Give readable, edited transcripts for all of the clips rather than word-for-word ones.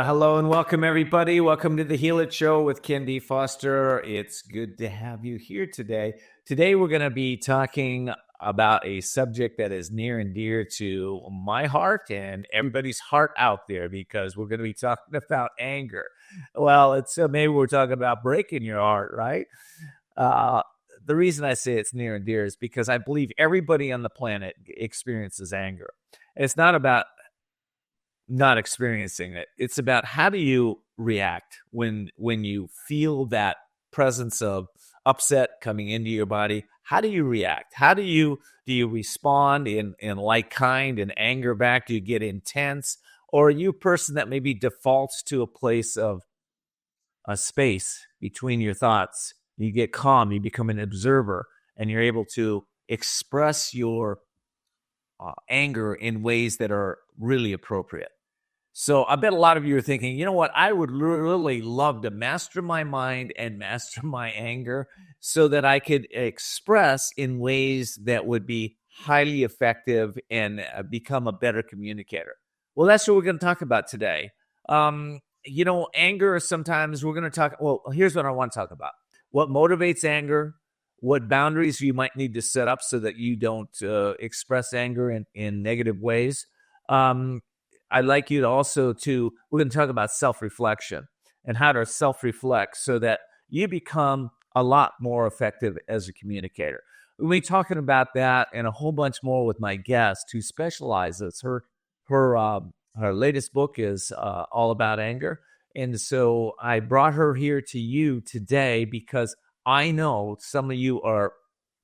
Hello and welcome, everybody. Welcome to the Healit Show with kendfoster. It's good to have you here today. Today, we're going to be talking about a subject that is near and dear to my heart and everybody's heart out there, because we're going to be talking about anger. Well, it's maybe we're talking about breaking your heart, right? The reason I say it's near and dear is because I believe everybody on the planet experiences anger. It's not about not experiencing it. It's about how do you react when you feel that presence of upset coming into your body. How do you react? How do you respond in like kind and anger back? Do you get intense? Or are you a person that maybe defaults to a place of a space between your thoughts? You get calm, you become an observer, and you're able to express your anger in ways that are really appropriate. So I bet a lot of you are thinking, you know what, I would really love to master my mind and master my anger so that I could express in ways that would be highly effective and become a better communicator. Well, that's what we're going to talk about today. Anger, sometimes we're going to talk, well, here's what I want to talk about. What motivates anger, what boundaries you might need to set up so that you don't express anger in negative ways. I'd like you to also we're going to talk about self-reflection and how to self-reflect so that you become a lot more effective as a communicator. We'll be talking about that and a whole bunch more with my guest who specializes. Her latest book is all about anger. And so I brought her here to you today because I know some of you are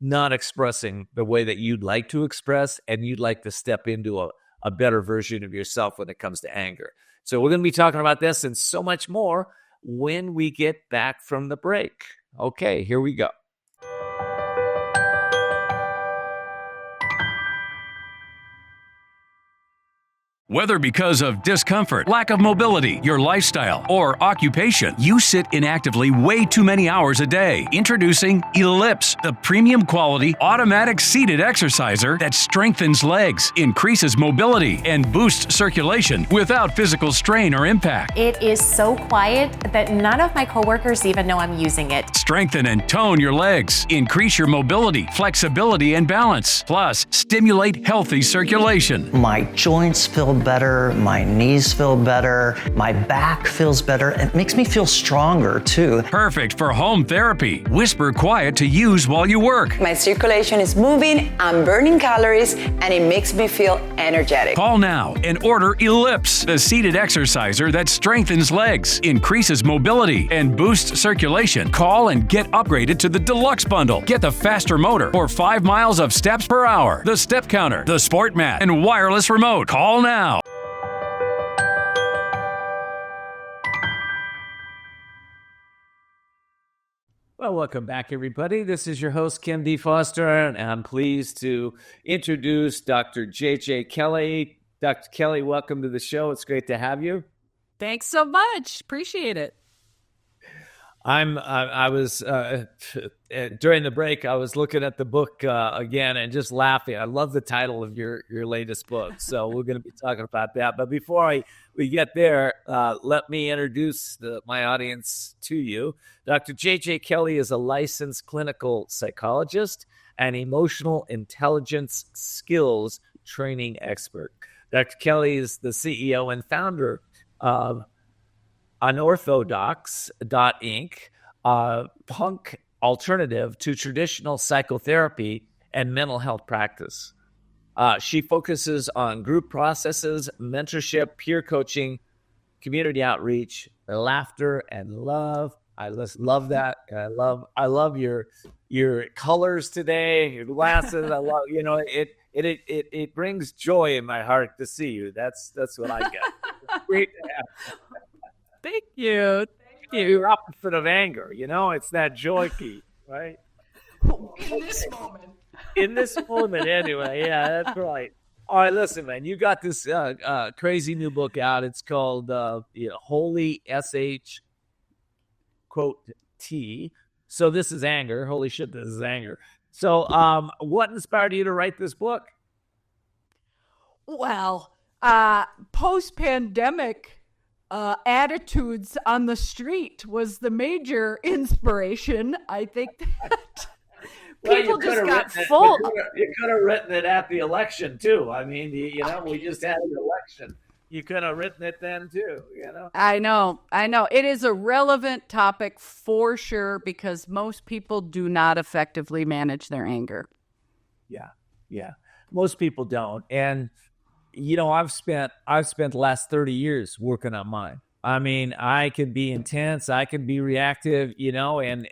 not expressing the way that you'd like to express, and you'd like to step into a better version of yourself when it comes to anger. So we're going to be talking about this and so much more when we get back from the break. Okay, here we go. Whether because of discomfort, lack of mobility, your lifestyle, or occupation, you sit inactively way too many hours a day. Introducing Ellipse, the premium quality automatic seated exerciser that strengthens legs, increases mobility, and boosts circulation without physical strain or impact. It is so quiet that none of my coworkers even know I'm using it. Strengthen and tone your legs, increase your mobility, flexibility, and balance. Plus, stimulate healthy circulation. My joints feel better, my knees feel better, my back feels better. It makes me feel stronger too. Perfect for home therapy. Whisper quiet to use while you work. My circulation is moving, I'm burning calories, and it makes me feel energetic. Call now and order Ellipse, the seated exerciser that strengthens legs, increases mobility, and boosts circulation. Call and get upgraded to the Deluxe Bundle. Get the faster motor or 5 miles of steps per hour, the step counter, the sport mat, and wireless remote. Call now. Well, welcome back, everybody. This is your host, kendfoster, and I'm pleased to introduce Dr. J.J. Kelly. Dr. Kelly, welcome to the show. It's great to have you. Thanks so much. Appreciate it. I was during the break, I was looking at the book again and just laughing. I love the title of your latest book. So we're going to be talking about that. But before we get there, let me introduce my audience to you. Dr. J.J. Kelly is a licensed clinical psychologist and emotional intelligence skills training expert. Dr. Kelly is the CEO and founder of Unorthodox.inc, punk alternative to traditional psychotherapy and mental health practice. She focuses on group processes, mentorship, peer coaching, community outreach, laughter, and love. I just love that. I love your colors today, your glasses. I love, it brings joy in my heart to see you. That's what I get. Great to have you. Thank you. You're opposite of anger, it's that joy key, right? In this moment, anyway. Yeah, that's right. All right, listen, man, you got this crazy new book out. It's called Holy SH quote T. So this is anger. Holy shit, this is anger. So what inspired you to write this book? Well, post-pandemic, attitudes on the street was the major inspiration. I think that people just got full. You could have written it at the election too. I mean, we just had an election. You could have written it then too, I know. It is a relevant topic for sure because most people do not effectively manage their anger. Yeah. Most people don't. And, I've spent the last 30 years working on mine. I mean, I can be intense. I can be reactive, and,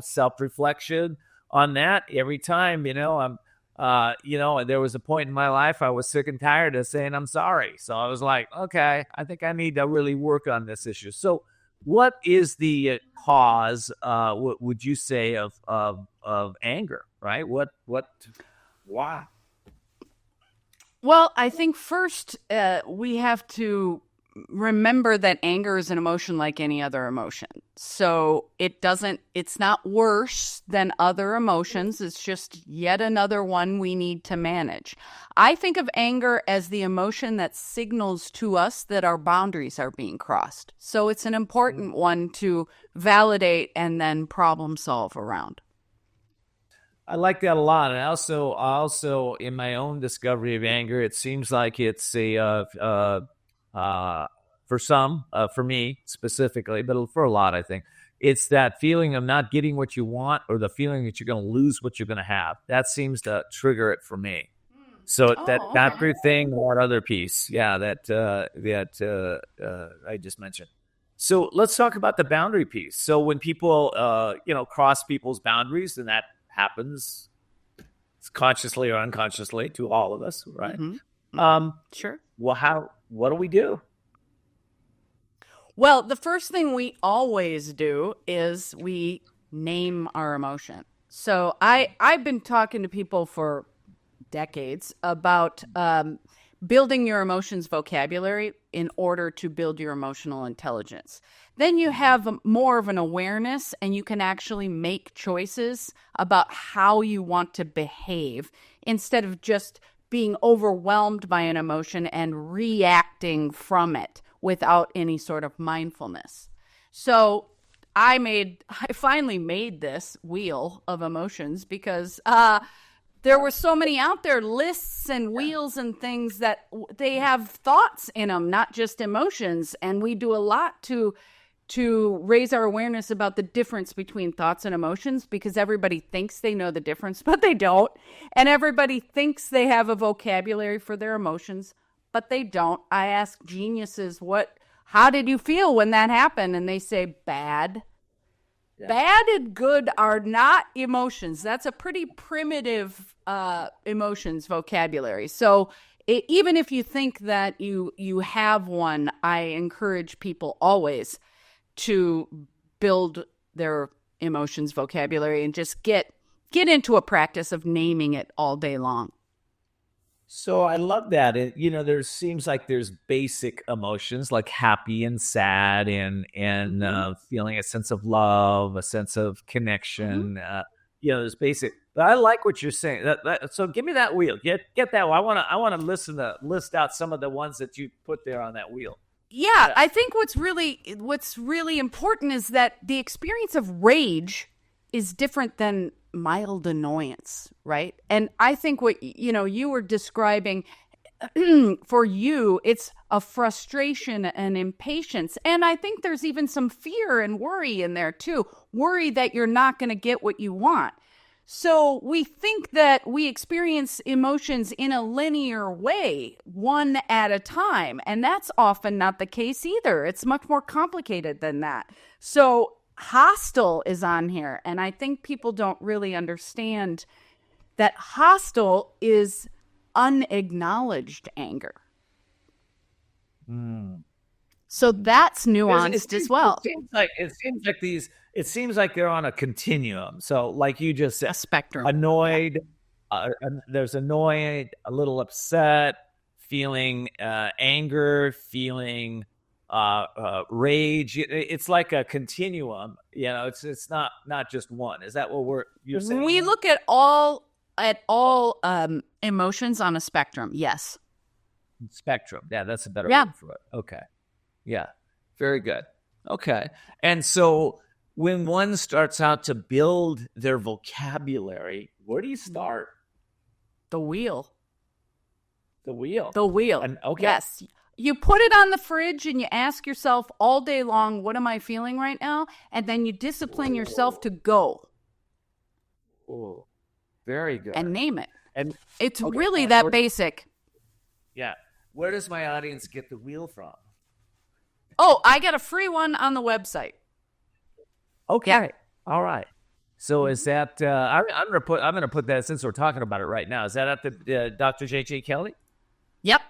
self-reflection on that every time, I'm, there was a point in my life I was sick and tired of saying I'm sorry. So I was like, okay, I think I need to really work on this issue. So what is the cause, would you say, of anger, right? Why? Well, I think first we have to remember that anger is an emotion like any other emotion. So it's not worse than other emotions. It's just yet another one we need to manage. I think of anger as the emotion that signals to us that our boundaries are being crossed. So it's an important one to validate and then problem solve around. I like that a lot. And also in my own discovery of anger, it seems like it's for some, for me specifically, but for a lot, I think it's that feeling of not getting what you want or the feeling that you're going to lose what you're going to have. That seems to trigger it for me. So that group thing or other piece. Yeah. That I just mentioned. So let's talk about the boundary piece. So when people, cross people's boundaries, and that happens consciously or unconsciously to all of us, right? Mm-hmm. Sure. Well, what do we do? Well, the first thing we always do is we name our emotion. So I've been talking to people for decades about building your emotions vocabulary in order to build your emotional intelligence. Then you have more of an awareness and you can actually make choices about how you want to behave instead of just being overwhelmed by an emotion and reacting from it without any sort of mindfulness. So I finally made this wheel of emotions because there were so many out there, lists and wheels and things that they have thoughts in them, not just emotions. And we do a lot to raise our awareness about the difference between thoughts and emotions because everybody thinks they know the difference, but they don't. And everybody thinks they have a vocabulary for their emotions, but they don't. I ask geniuses, how did you feel when that happened? And they say, bad. Yeah. Bad and good are not emotions. That's a pretty primitive emotions vocabulary. So even if you think that you have one, I encourage people always to build their emotions vocabulary and just get into a practice of naming it all day long. So I love that. There seems like there's basic emotions like happy and sad and feeling a sense of love, a sense of connection. There's basic. But I like what you're saying. So give me that wheel. Get that. I want to list out some of the ones that you put there on that wheel. Yeah, I think what's really important is that the experience of rage is different than mild annoyance, right? And I think what you were describing for you, it's a frustration and impatience. And I think there's even some fear and worry in there too. Worry that you're not going to get what you want. So we think that we experience emotions in a linear way, one at a time. And that's often not the case either. It's much more complicated than that. So hostile is on here. And I think people don't really understand that hostile is unacknowledged anger. So that's nuanced as well. It seems like they're on a continuum. So like you just said, a spectrum. Annoyed, there's annoyed, a little upset, feeling anger, feeling rage. It's like a continuum. It's not just one. Is that what you're saying? We look at all emotions on a spectrum. Yes. Spectrum. Yeah, that's a better word for it. Okay. Yeah. Very good. Okay. And so when one starts out to build their vocabulary, where do you start? The wheel. The wheel. The wheel. And, okay. Yes. You put it on the fridge and you ask yourself all day long, what am I feeling right now? And then you discipline yourself to go. Oh, very good. And name it. And it's really that basic. Yeah. Where does my audience get the wheel from? Oh, I got a free one on the website. Okay. Yeah. All right. So is that I'm gonna put that, since we're talking about it right now. Is that at the Dr. J.J. Kelly? Yep.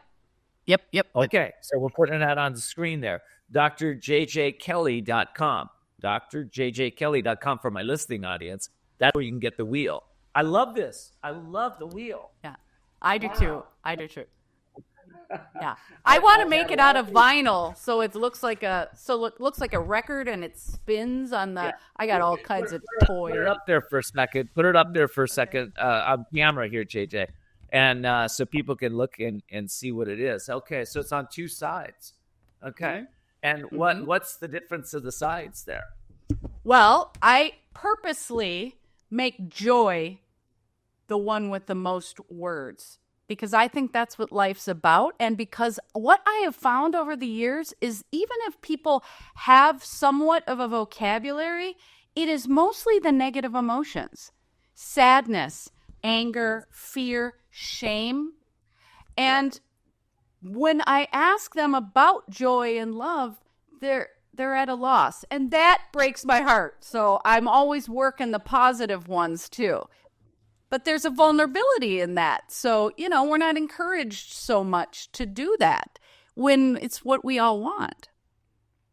Okay. So we're putting that on the screen there. drjjkelly.com. drjjkelly.com for my listening audience. That's where you can get the wheel. I love this. I love the wheel. Yeah. I do too. Yeah. I want to make it out of vinyl so it looks like a record and it spins on the I got all kinds of toys. Put it up there for a second. On camera here, JJ. And so people can look and see what it is. Okay, so it's on two sides. Okay. And what's the difference of the sides there? Well, I purposely make joy the one with the most words, because I think that's what life's about. And because what I have found over the years is even if people have somewhat of a vocabulary, it is mostly the negative emotions: sadness, anger, fear, shame. And when I ask them about joy and love, they're at a loss. And that breaks my heart. So I'm always working the positive ones too. But there's a vulnerability in that. So, we're not encouraged so much to do that when it's what we all want.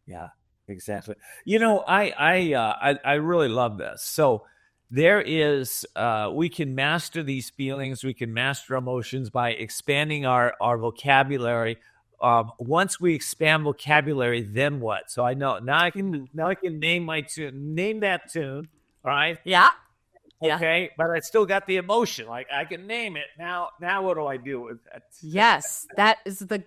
Yeah, exactly. I really love this. So there is, we can master these feelings. We can master emotions by expanding our vocabulary. Once we expand vocabulary, then what? So I know now I can name my tune, name that tune. All right. Yeah. Okay, but I still got the emotion. Like, I can name it. Now what do I do with that? Yes, that is the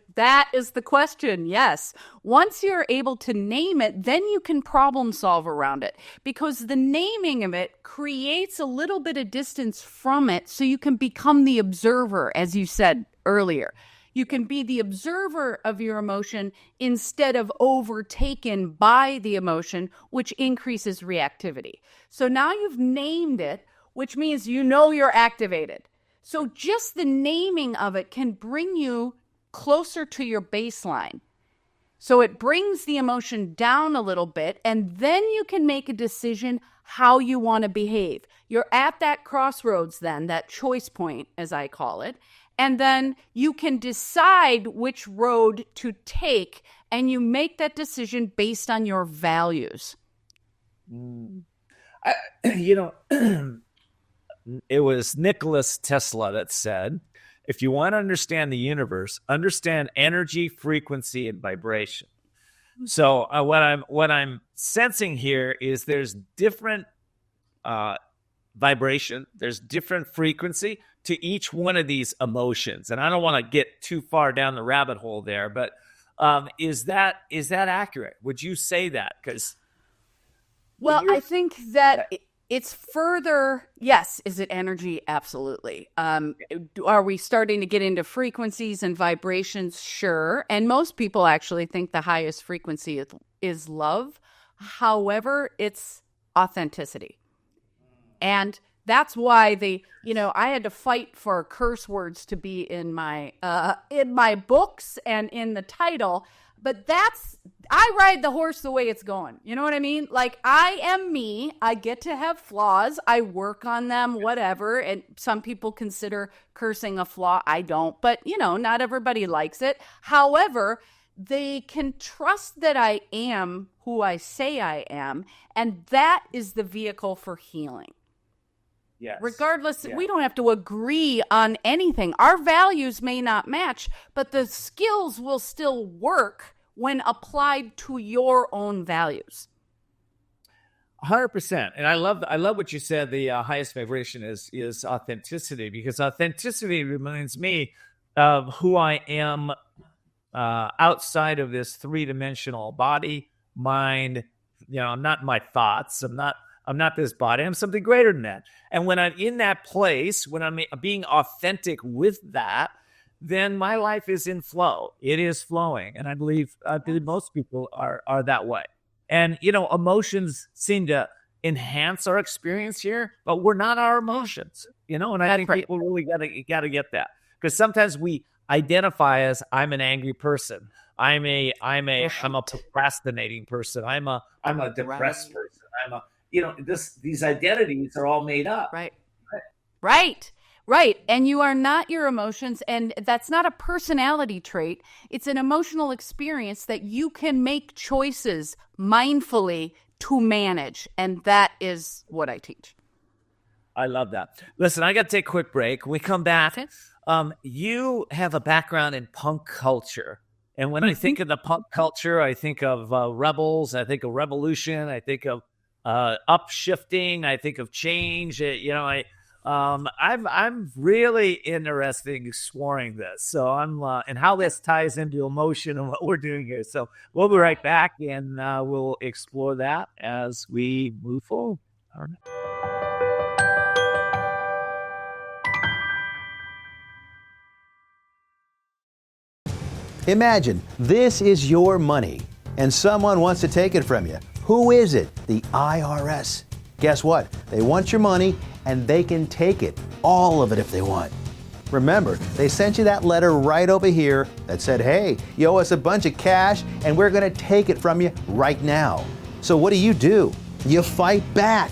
question. Yes. Once you're able to name it, then you can problem solve around it, because the naming of it creates a little bit of distance from it, so you can become the observer, as you said earlier. You can be the observer of your emotion instead of overtaken by the emotion, which increases reactivity. So now you've named it, which means you're activated. So just the naming of it can bring you closer to your baseline. So it brings the emotion down a little bit, and then you can make a decision how you want to behave. You're at that crossroads then, that choice point, as I call it. And then you can decide which road to take, and you make that decision based on your values. It was Nikola Tesla that said, if you want to understand the universe, understand energy, frequency, and vibration. So what I'm sensing here is there's different vibration, there's different frequency to each one of these emotions. And I don't want to get too far down the rabbit hole there, but is that accurate? Would you say that? Because I think that it's further. Yes. Is it energy? Absolutely. Are we starting to get into frequencies and vibrations? Sure. And most people actually think the highest frequency is love. However, it's authenticity. And that's why I had to fight for curse words to be in my books and in the title. But I ride the horse the way it's going. You know what I mean? Like, I am me. I get to have flaws. I work on them, whatever. And some people consider cursing a flaw. I don't. But, not everybody likes it. However, they can trust that I am who I say I am. And that is the vehicle for healing. Yes. Regardless, we don't have to agree on anything. Our values may not match, but the skills will still work when applied to your own values. 100%. And I love what you said. The highest vibration is authenticity, because authenticity reminds me of who I am outside of this three-dimensional body, mind. I'm not my thoughts. I'm not this body. I'm something greater than that. And when I'm in that place, when I'm being authentic with that, then my life is in flow. It is flowing. And I believe most people are that way. And, emotions seem to enhance our experience here, but we're not our emotions, and I think people really got to get that, because sometimes we identify as, I'm an angry person. I'm a procrastinating person. I'm a depressed person. These identities are all made up. Right. And you are not your emotions. And that's not a personality trait. It's an emotional experience that you can make choices mindfully to manage. And that is what I teach. I love that. Listen, I got to take a quick break. When we come back, you have a background in punk culture. And when I think of the punk culture, I think of rebels. I think of revolution. I think of upshifting. I think of change. I'm really interested in exploring this. So and how this ties into emotion and what we're doing here. So we'll be right back, and we'll explore that as we move forward. All right. Imagine this is your money and someone wants to take it from you. Who is it? The IRS. Guess what? They want your money and they can take it, all of it if they want. Remember, they sent you that letter right over here that said, hey, you owe us a bunch of cash and we're going to take it from you right now. So what do? You fight back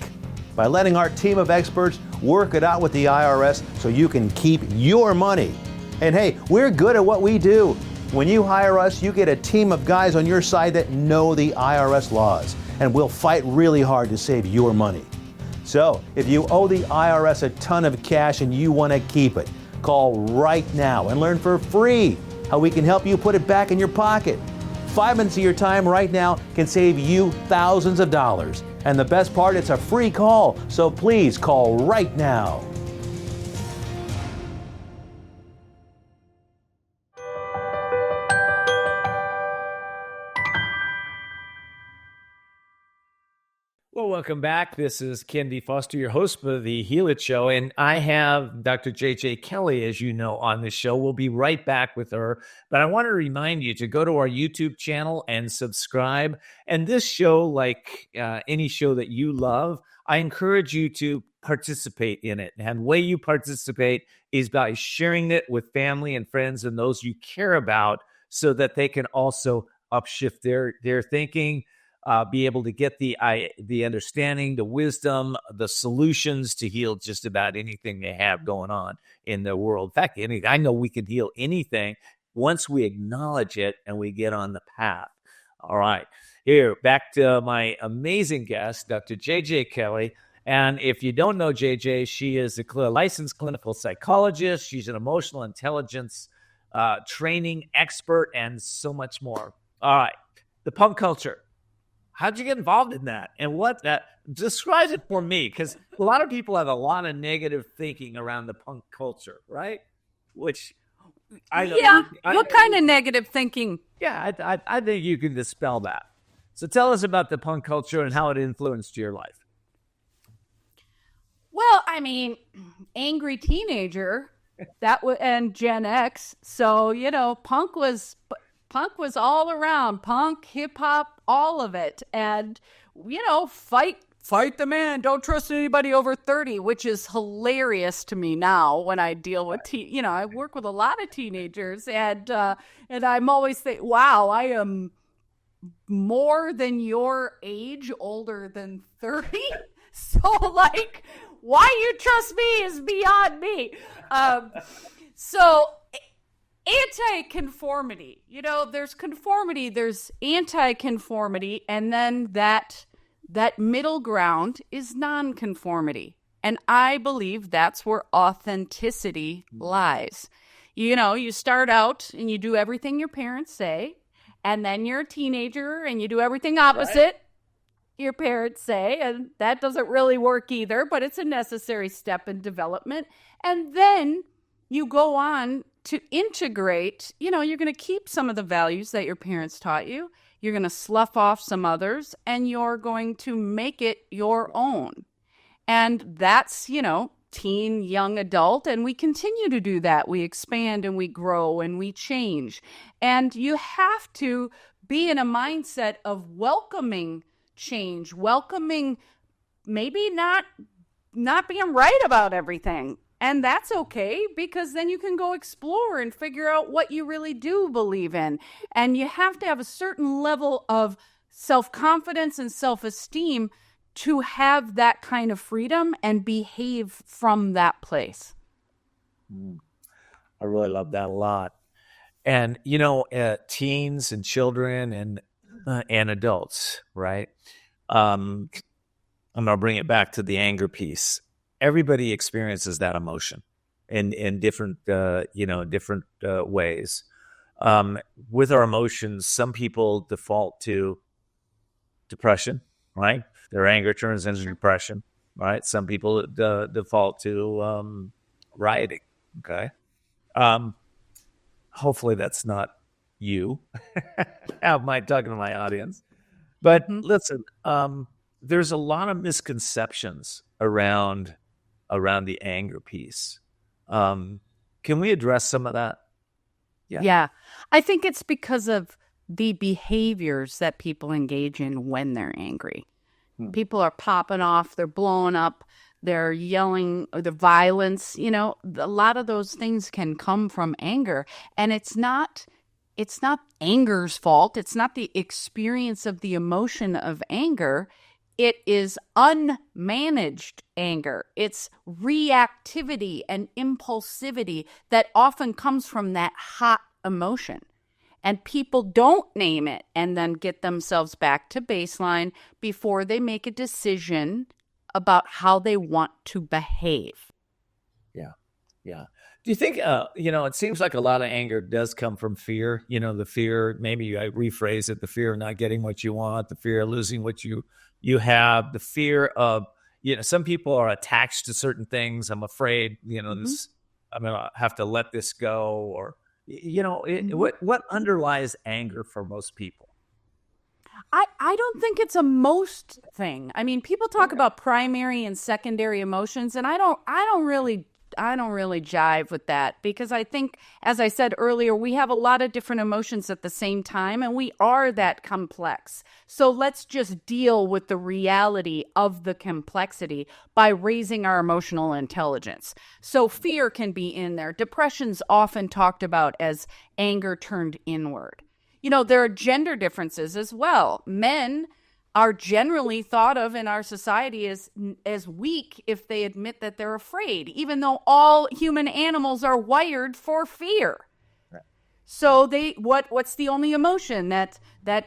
by letting our team of experts work it out with the IRS so you can keep your money. And hey, we're good at what we do. When you hire us, you get a team of guys on your side that know the IRS laws, and we'll fight really hard to save your money. So, if you owe the IRS a ton of cash and you want to keep it, call right now and learn for free how we can help you put it back in your pocket. 5 minutes of your time right now can save you thousands of dollars. And the best part, it's a free call, so please call right now. Well, welcome back. This is Ken Foster, your host for the Healit Show, and I have Dr. J.J. Kelly, as you know, on the show. We'll be right back with her, but I want to remind you to go to our YouTube channel and subscribe. And this show, like any show that you love, I encourage you to participate in it. And the way you participate is by sharing it with family and friends and those you care about, so that they can also upshift their thinking. Be able to get the understanding, the wisdom, the solutions to heal just about anything they have going on in the world. In fact, I know we can heal anything once we acknowledge it and we get on the path. All right. Here, back to my amazing guest, Dr. J.J. Kelly. And if you don't know J.J., she is a licensed clinical psychologist. She's an emotional intelligence training expert and so much more. All right. The punk culture. How'd you get involved in that? And what that describes it for me? Because a lot of people have a lot of negative thinking around the punk culture, right? Which I know. Yeah. What kind of negative thinking? Yeah, I think you can dispel that. So tell us about the punk culture and how it influenced your life. Well, I mean, angry teenager, and Gen X. So, punk was all around. Punk, hip hop, all of it. And, fight the man. Don't trust anybody over 30, which is hilarious to me now when I deal with I work with a lot of teenagers, and I'm always thinking, wow, I am more than your age, older than 30. So why you trust me is beyond me. So anti-conformity, there's conformity, there's anti-conformity, and then that middle ground is non-conformity. And I believe that's where authenticity lies. You start out and you do everything your parents say, and then you're a teenager and you do everything opposite your parents say, and that doesn't really work either, but it's a necessary step in development. And then you go on to integrate, you're going to keep some of the values that your parents taught you. You're going to slough off some others, and you're going to make it your own. And that's, teen, young adult, and we continue to do that. We expand and we grow and we change. And you have to be in a mindset of welcoming change, welcoming maybe not being right about everything. And that's okay, because then you can go explore and figure out what you really do believe in. And you have to have a certain level of self-confidence and self-esteem to have that kind of freedom and behave from that place. I really love that a lot. And, teens and children and adults, right? I'm going to bring it back to the anger piece. Everybody experiences that emotion in different, different ways. With our emotions, some people default to depression, right? Their anger turns into depression, right? Some people default to rioting, okay? Hopefully that's not you. Am I talking to my audience? But listen, there's a lot of misconceptions around the anger piece. Can we address some of that? Yeah. I think it's because of the behaviors that people engage in when they're angry. People are popping off, they're blowing up, they're yelling, or the violence, a lot of those things can come from anger. And it's not anger's fault. It's not the experience of the emotion of anger. It is unmanaged anger. It's reactivity and impulsivity that often comes from that hot emotion. And people don't name it and then get themselves back to baseline before they make a decision about how they want to behave. Yeah. Do you think, it seems like a lot of anger does come from fear, the fear, maybe I rephrase it, the fear of not getting what you want, the fear of losing what you have, the fear of, some people are attached to certain things. I'm afraid, this, I'm going to have to let this go, or, what underlies anger for most people? I don't think it's a most thing. I mean, people talk about primary and secondary emotions, and I don't really jive with that, because I think, as I said earlier, we have a lot of different emotions at the same time, and we are that complex. So let's just deal with the reality of the complexity by raising our emotional intelligence. So fear can be in there. Depression's often talked about as anger turned inward. There are gender differences as well. Men are generally thought of in our society as weak if they admit that they're afraid, even though all human animals are wired for fear. Right. So what's the only emotion that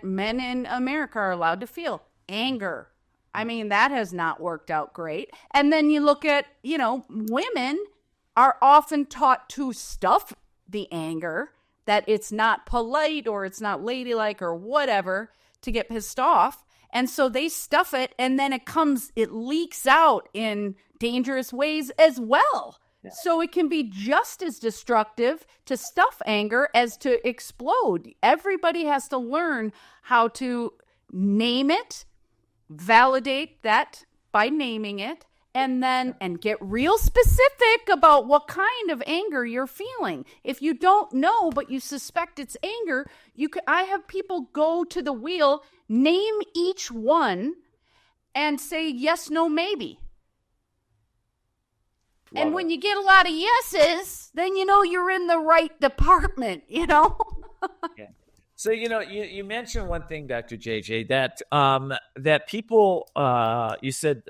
men in America are allowed to feel? Anger. I mean, that has not worked out great. And then you look at, women are often taught to stuff the anger, that it's not polite or it's not ladylike or whatever to get pissed off. And so they stuff it, and then it leaks out in dangerous ways as well. Yeah. So it can be just as destructive to stuff anger as to explode. Everybody has to learn how to name it, validate that by naming it, and get real specific about what kind of anger you're feeling. If you don't know, but you suspect it's anger, I have people go to the wheel, name each one, and say yes, no, maybe. And when you get a lot of yeses, then you're in the right department, Yeah. So, you mentioned one thing, Dr. JJ, that people, you said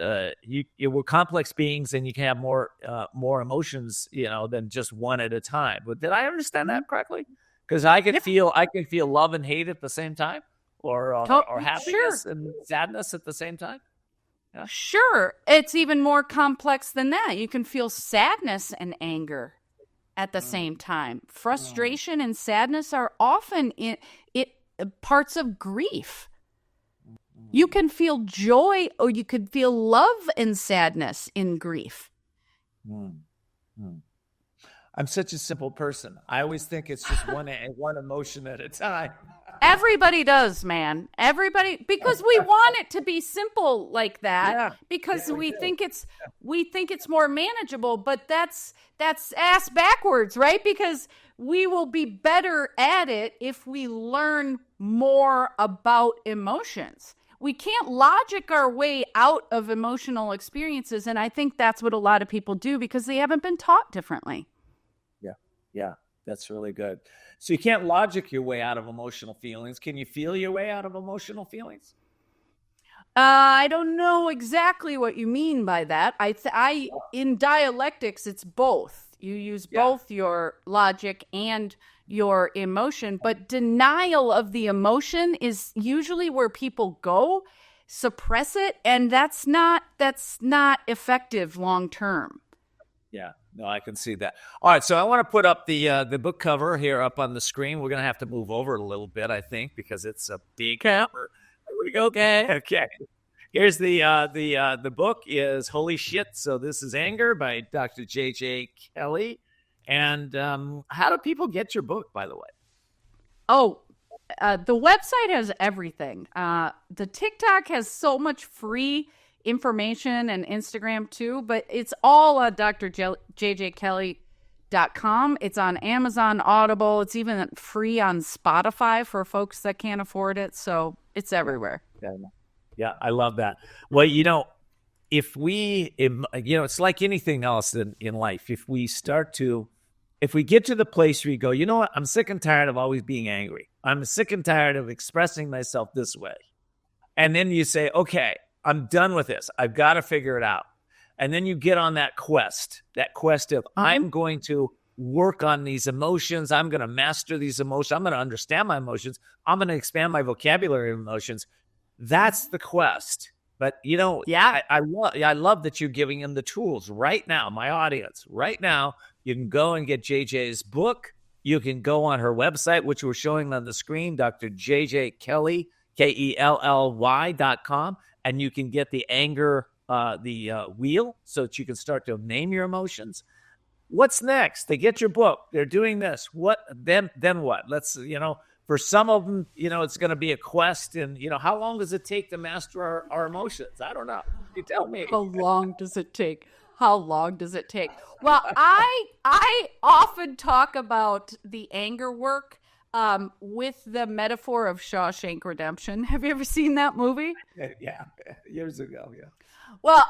you were complex beings and you can have more emotions, than just one at a time. But did I understand that correctly? Because I can feel love and hate at the same time, or happiness and sadness at the same time. Yeah. Sure. It's even more complex than that. You can feel sadness and anger at the same time. Frustration and sadness are often parts of grief. You can feel joy, or you could feel love and sadness in grief. I'm such a simple person. I always think it's just one emotion at a time. Everybody does, man. Everybody, because we want it to be simple like that. Yeah. Because Yeah, we think it's more manageable, but that's ass backwards, right? Because we will be better at it if we learn more about emotions. We can't logic our way out of emotional experiences, and I think that's what a lot of people do because they haven't been taught differently. Yeah, that's really good. So you can't logic your way out of emotional feelings. Can you feel your way out of emotional feelings? I don't know exactly what you mean by that. In dialectics, it's both. You use both your logic and your emotion, but denial of the emotion is usually where people go, suppress it, and that's not effective long term. Yeah, no, I can see that. All right, so I want to put up the book cover here up on the screen. We're going to have to move over a little bit, I think, because it's a big cover. Here we go. Okay. Here's the book is Holy Shit, So This Is Anger by Dr. J.J. Kelly. And how do people get your book, by the way? Oh, the website has everything. The TikTok has so much free information and Instagram too, but it's all at drjjkelly.com. It's on Amazon, Audible. It's even free on Spotify for folks that can't afford it. So it's everywhere. Yeah, I love that. Well, it's like anything else in life. If we get to the place where you go, you know what? I'm sick and tired of always being angry. I'm sick and tired of expressing myself this way. And then you say, okay, I'm done with this. I've got to figure it out. And then you get on that quest of I'm going to work on these emotions. I'm going to master these emotions. I'm going to understand my emotions. I'm going to expand my vocabulary of emotions. That's the quest. But, I love that you're giving them the tools right now, my audience. Right now, you can go and get JJ's book. You can go on her website, which we're showing on the screen, Dr. JJ Kelly, KELLY.com. And you can get the anger, wheel so that you can start to name your emotions. What's next? They get your book. They're doing this. What then what? Let's, for some of them, it's going to be a quest. And, how long does it take to master our emotions? I don't know. You tell me. How long does it take? Well, I often talk about the anger work with the metaphor of Shawshank Redemption. Have you ever seen that movie? Yeah, years ago, yeah. Well,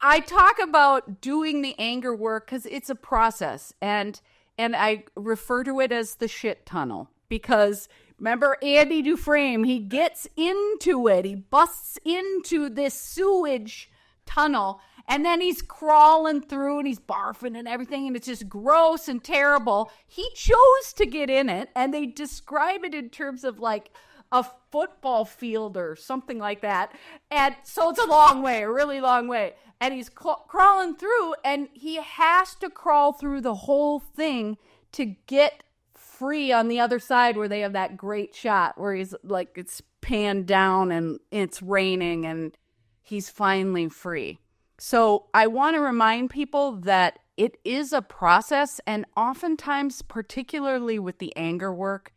I talk about doing the anger work because it's a process, and I refer to it as the shit tunnel because remember Andy Dufresne, he gets into it. He busts into this sewage tunnel, and then he's crawling through and he's barfing and everything, and it's just gross and terrible. He chose to get in it, and they describe it in terms of like a football field or something like that. And so it's a long way, a really long way. And he's crawling through, and he has to crawl through the whole thing to get free on the other side where they have that great shot where he's like, it's panned down and it's raining and he's finally free. So I want to remind people that it is a process, and oftentimes, particularly with the anger work,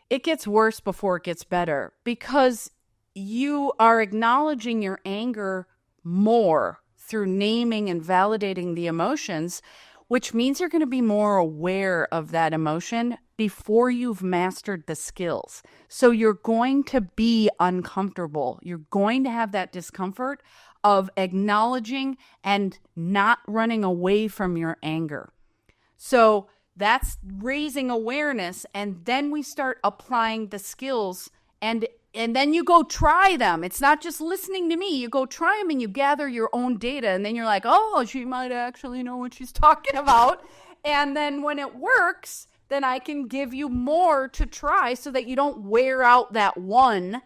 it gets worse before it gets better because you are acknowledging your anger more through naming and validating the emotions, which means you're going to be more aware of that emotion before you've mastered the skills. So you're going to be uncomfortable. You're going to have that discomfort of acknowledging and not running away from your anger. So that's raising awareness, and then we start applying the skills, and then you go try them. It's not just listening to me. You go try them and you gather your own data, and then you're like, oh, she might actually know what she's talking about. And then when it works, then I can give you more to try so that you don't wear out that one.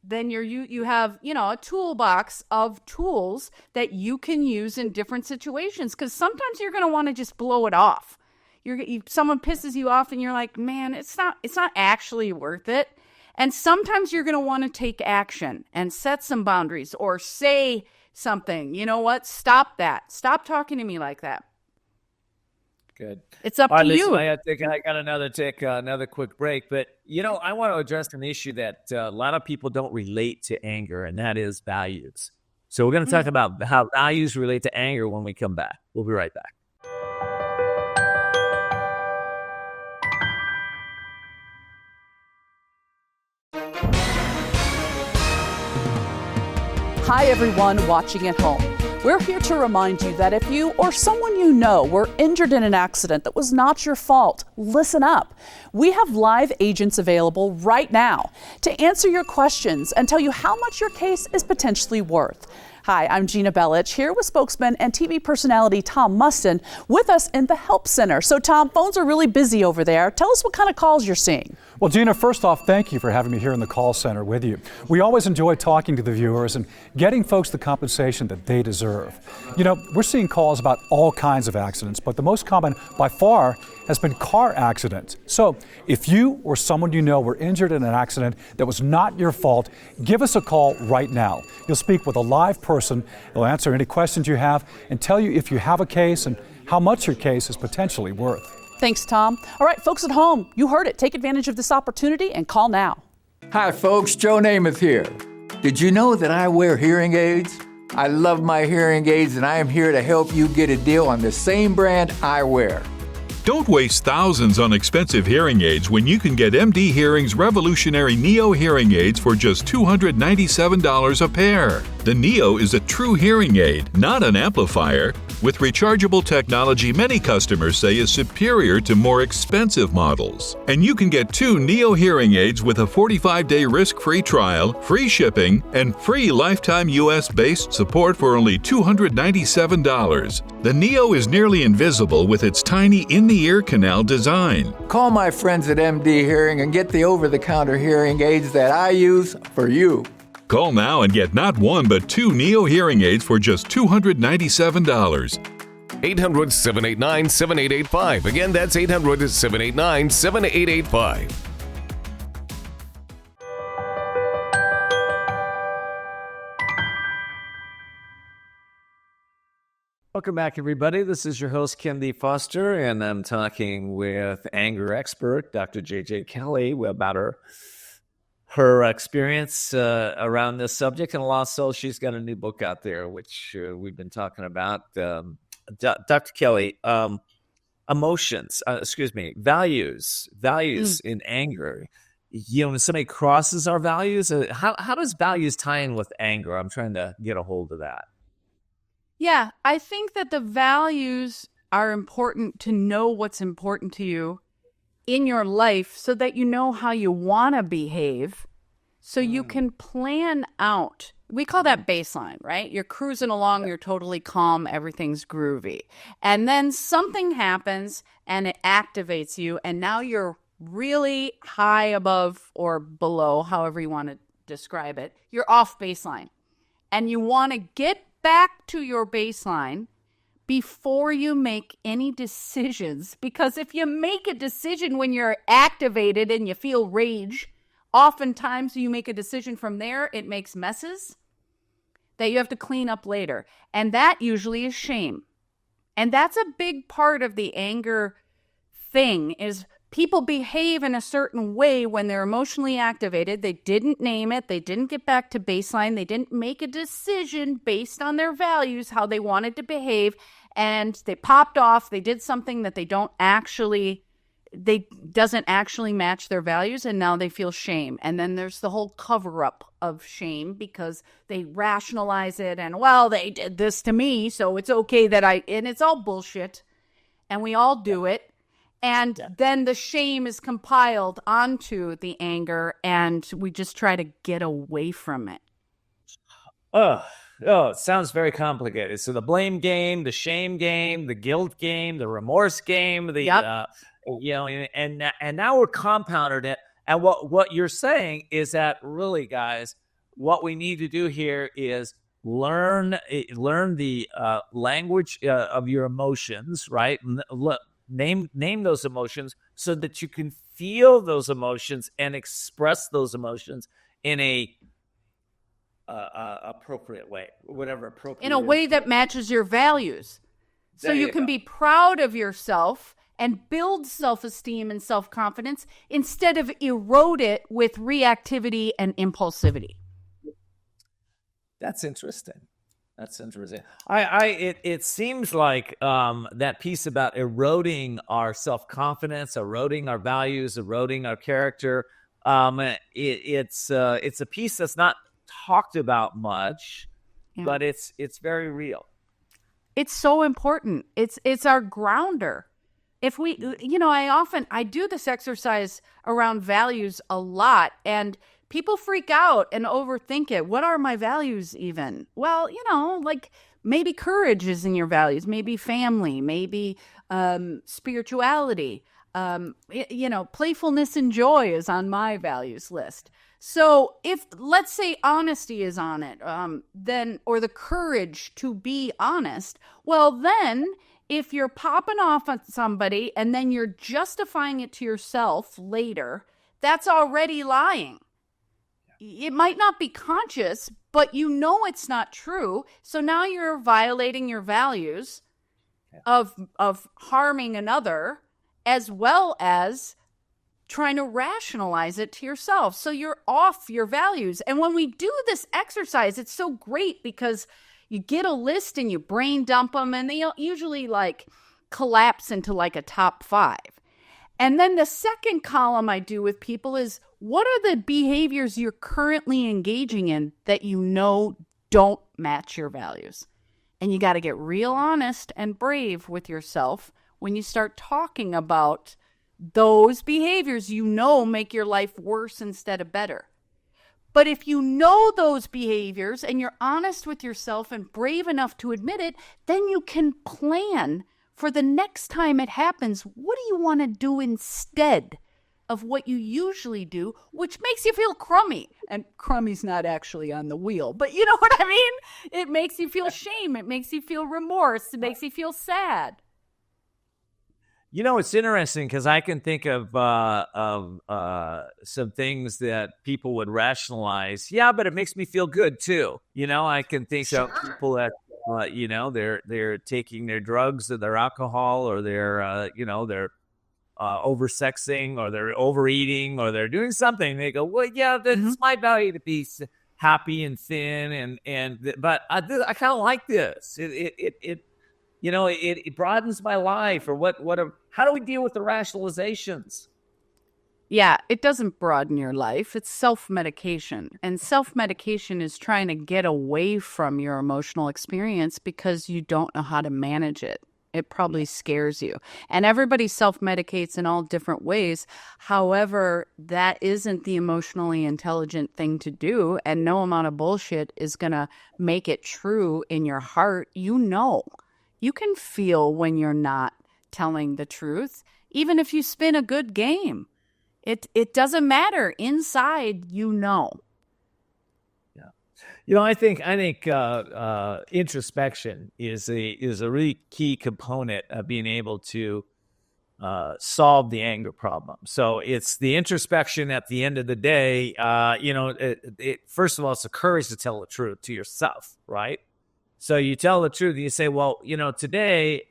Then you have, a toolbox of tools that you can use in different situations, because sometimes you're going to want to just blow it off. Someone pisses you off and you're like, man, it's not actually worth it. And sometimes you're going to want to take action and set some boundaries or say something. You know what? Stop that. Stop talking to me like that. Good. It's up All right, to listen, you. I got another another quick break, but I want to address an issue that a lot of people don't relate to anger, and that is values. So we're going to talk about how values relate to anger when we come back. We'll be right back. Hi, everyone watching at home. We're here to remind you that if you or someone you know were injured in an accident that was not your fault, listen up. We have live agents available right now to answer your questions and tell you how much your case is potentially worth. Hi, I'm Gina Bellich, here with spokesman and TV personality Tom Mustin with us in the Help Center. So Tom, phones are really busy over there. Tell us what kind of calls you're seeing. Well, Gina, first off, thank you for having me here in the call center with you. We always enjoy talking to the viewers and getting folks the compensation that they deserve. We're seeing calls about all kinds of accidents, but the most common by far has been car accidents. So if you or someone you know were injured in an accident that was not your fault, give us a call right now. You'll speak with a live person. They'll answer any questions you have and tell you if you have a case and how much your case is potentially worth. Thanks, Tom. All right, folks at home, you heard it. Take advantage of this opportunity and call now. Hi, folks. Joe Namath here. Did you know that I wear hearing aids? I love my hearing aids, and I am here to help you get a deal on the same brand I wear. Don't waste thousands on expensive hearing aids when you can get MD Hearing's revolutionary Neo hearing aids for just $297 a pair. The Neo is a true hearing aid, not an amplifier. With rechargeable technology many customers say is superior to more expensive models. And you can get 2 Neo hearing aids with a 45-day risk-free trial, free shipping, and free lifetime US-based support for only $297. The Neo is nearly invisible with its tiny in-the-ear canal design. Call my friends at MD Hearing and get the over-the-counter hearing aids that I use for you. Call now and get not 1 but 2 Neo hearing aids for just $297. 800-789-7885. Again, that's 800-789-7885. Welcome back, everybody. This is your host, Kendfoster, and I'm talking with anger expert, Dr. J.J. Kelly, about her experience around this subject. And also, she's got a new book out there, which we've been talking about. Dr. Kelly, values in anger. When somebody crosses our values, how does values tie in with anger? I'm trying to get a hold of that. Yeah, I think that the values are important to know what's important to you in your life so that you know how you want to behave, so you can plan out. We call that baseline, right? You're cruising along, you're totally calm, everything's groovy. And then something happens and it activates you, and now you're really high above or below, however you want to describe it. You're off baseline. And you want to get back to your baseline before you make any decisions. Because if you make a decision when you're activated and you feel rage, oftentimes you make a decision from there, it makes messes that you have to clean up later. And that usually is shame. And that's a big part of the anger thing, is people behave in a certain way when they're emotionally activated. They didn't name it. They didn't get back to baseline. They didn't make a decision based on their values, how they wanted to behave. And they popped off. They did something that doesn't actually match their values. And now they feel shame. And then there's the whole cover up of shame because they rationalize it. And, well, they did this to me, so it's okay and it's all bullshit. And we all do it. And then the shame is compiled onto the anger, and we just try to get away from it. Oh, it sounds very complicated. So the blame game, the shame game, the guilt game, the remorse game, and now we're compounding it. And what you're saying is that really, guys, what we need to do here is learn the language of your emotions, right? Name those emotions so that you can feel those emotions and express those emotions in a appropriate way, whatever appropriate. In a way that matches your values. So There you you can go. be proud of yourself and build self-esteem and self-confidence instead of erode it with reactivity and impulsivity. That's interesting. That's interesting. It seems like that piece about eroding our self-confidence, eroding our values, eroding our character. It's a piece that's not talked about much, but it's very real. It's so important. It's our grounder. If we, I do this exercise around values a lot, and people freak out and overthink it. What are my values even? Well, like maybe courage is in your values, maybe family, maybe spirituality, playfulness and joy is on my values list. So if, let's say, honesty is on it, or the courage to be honest, well, then if you're popping off on somebody and then you're justifying it to yourself later, that's already lying. It might not be conscious, but it's not true. So now you're violating your values of harming another, as well as trying to rationalize it to yourself. So you're off your values. And when we do this exercise, it's so great because you get a list and you brain dump them, and they usually like collapse into like a top 5. And then the second column I do with people is, what are the behaviors you're currently engaging in that don't match your values? And you got to get real honest and brave with yourself when you start talking about those behaviors make your life worse instead of better. But if you know those behaviors and you're honest with yourself and brave enough to admit it, then you can plan for the next time it happens. What do you want to do instead of what you usually do, which makes you feel crummy? And crummy's not actually on the wheel, but you know what I mean? It makes you feel shame. It makes you feel remorse. It makes you feel sad. It's interesting because I can think of some things that people would rationalize. Yeah, but it makes me feel good too. I can think of people that they're taking their drugs or their alcohol, or they're oversexing, or they're overeating, or they're doing something. They go, well, yeah, that's my value to be happy and thin, but I kind of like this. It broadens my life, or how do we deal with the rationalizations? Yeah, it doesn't broaden your life. It's self-medication. And self-medication is trying to get away from your emotional experience because you don't know how to manage it. It probably scares you. And everybody self-medicates in all different ways. However, that isn't the emotionally intelligent thing to do. And no amount of bullshit is going to make it true in your heart. You can feel when you're not telling the truth, even if you spin a good game. It doesn't matter. Inside, Yeah. I think introspection is a really key component of being able to solve the anger problem. So it's the introspection at the end of the day. First of all, it's the courage to tell the truth to yourself, right? So you tell the truth. You say, well, today,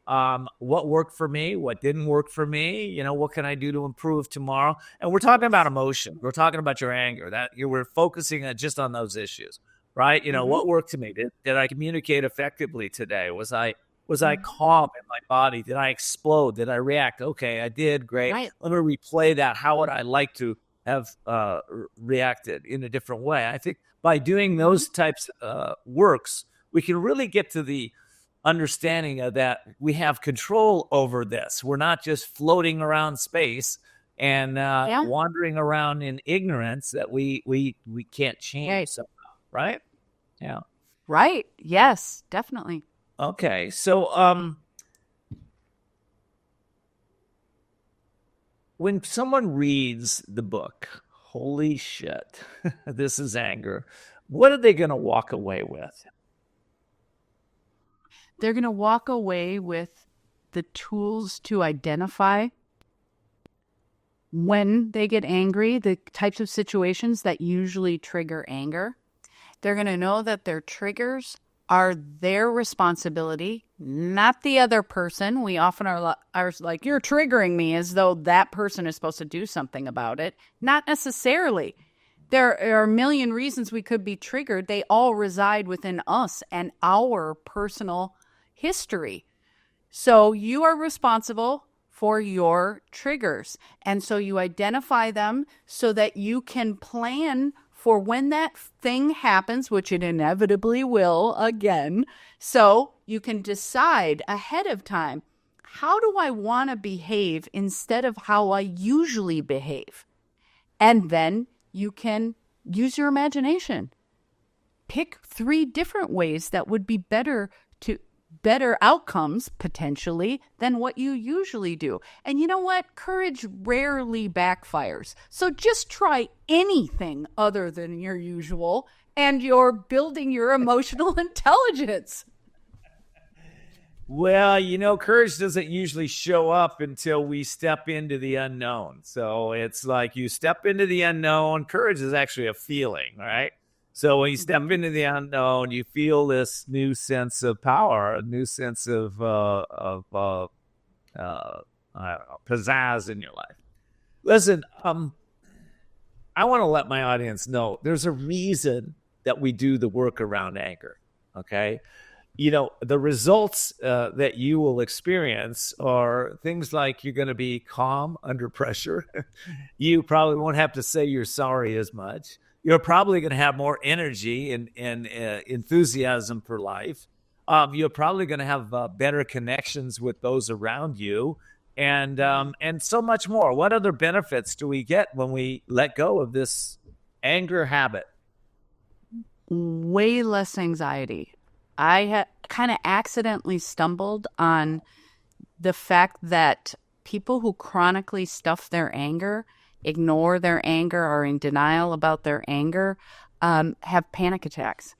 what worked for me? What didn't work for me? What can I do to improve tomorrow? And we're talking about emotion. We're talking about your anger. We're focusing just on those issues, right? What worked to me? Did I communicate effectively today? Was I calm in my body? Did I explode? Did I react? Okay, I did. Great. Right. Let me replay that. How would I like to have reacted in a different way? I think by doing those types of works, we can really get to the understanding of that we have control over this. We're not just floating around space and wandering around in ignorance that we can't change somehow, right? Yeah. Right. Yes, definitely. Okay. So when someone reads the book, holy shit, this is anger, what are they going to walk away with? They're going to walk away with the tools to identify when they get angry, the types of situations that usually trigger anger. They're going to know that their triggers are their responsibility, not the other person. We often are like, you're triggering me, as though that person is supposed to do something about it. Not necessarily. There are a million reasons we could be triggered. They all reside within us and our personal history. So you are responsible for your triggers. And so you identify them so that you can plan for when that thing happens, which it inevitably will again. So you can decide ahead of time, how do I want to behave instead of how I usually behave? And then you can use your imagination. Pick 3 different ways that would be better outcomes, potentially, than what you usually do. And you know what? Courage rarely backfires. So just try anything other than your usual, and you're building your emotional intelligence. Well, courage doesn't usually show up until we step into the unknown. So it's like you step into the unknown. Courage is actually a feeling, right? So when you step into the unknown, you feel this new sense of power, a new sense of I don't know, pizzazz in your life. Listen, I want to let my audience know there's a reason that we do the work around anger, okay? The results that you will experience are things like you're going to be calm under pressure. You probably won't have to say you're sorry as much. You're probably going to have more energy and enthusiasm for life. You're probably going to have better connections with those around you, and so much more. What other benefits do we get when we let go of this anger habit? Way less anxiety. I kind of accidentally stumbled on the fact that people who chronically stuff their anger, ignore their anger, are in denial about their anger, have panic attacks.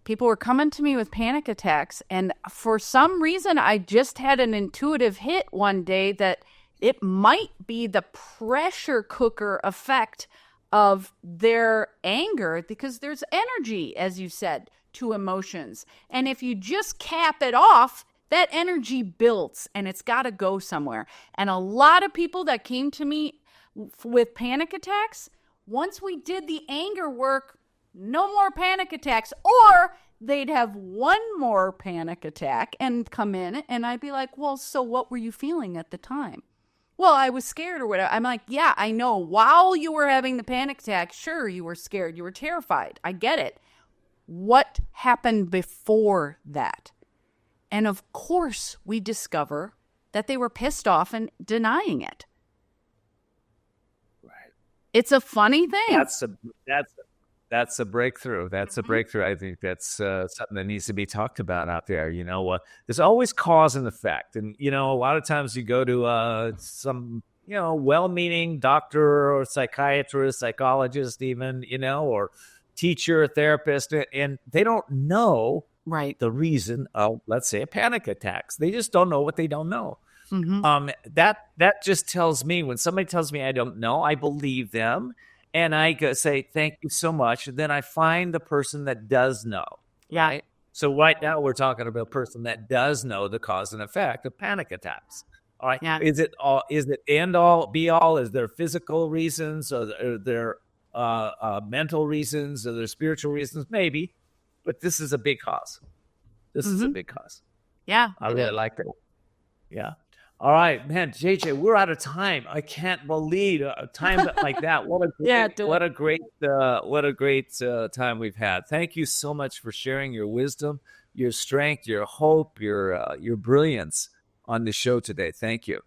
People were coming to me with panic attacks, and for some reason, I just had an intuitive hit one day that it might be the pressure cooker effect of their anger, because there's energy, as you said, to emotions. And if you just cap it off, that energy builds and it's got to go somewhere. And a lot of people that came to me with panic attacks, once we did the anger work, no more panic attacks, or they'd have one more panic attack and come in, and I'd be like, well, so what were you feeling at the time? Well, I was scared or whatever. I'm like, yeah, I know. While you were having the panic attack, sure, you were scared. You were terrified. I get it. What happened before that? And of course, we discover that they were pissed off and denying it. Right. It's a funny thing. That's a breakthrough. That's a breakthrough. I think that's something that needs to be talked about out there. There's always cause and effect. And, a lot of times you go to some, well-meaning doctor or psychiatrist, psychologist even, or teacher, therapist, and they don't know the reason of, let's say, a panic attacks. They just don't know what they don't know. Mm-hmm. That just tells me, when somebody tells me I don't know, I believe them, and I say thank you so much. And then I find the person that does know. Yeah. Right? So right now we're talking about a person that does know the cause and effect of panic attacks. All right. Yeah. Is it end all be all? Is there physical reasons, or are there mental reasons, or there spiritual reasons? Maybe, but this is a big cause. This is a big cause. Yeah. I really like that. Yeah. All right, man, JJ, we're out of time. I can't believe a time like that. What a great time we've had. Thank you so much for sharing your wisdom, your strength, your hope, your brilliance on the show today. Thank you.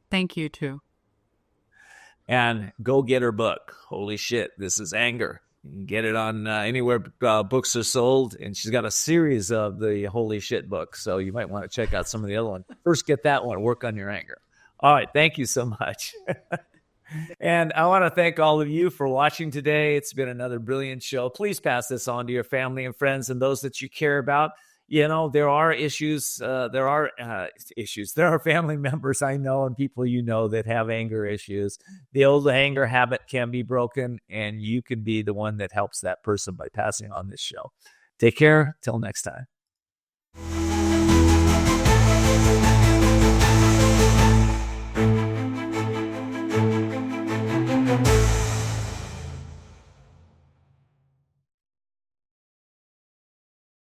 Thank you too. And go get her book. Holy shit, this is anger. You can get it on anywhere books are sold. And she's got a series of the Holy Shit books, so you might want to check out some of the other ones. First, get that one. Work on your anger. All right. Thank you so much. And I want to thank all of you for watching today. It's been another brilliant show. Please pass this on to your family and friends and those that you care about. There are issues. There are family members I know and people that have anger issues. The old anger habit can be broken, and you can be the one that helps that person by passing on this show. Take care. Till next time.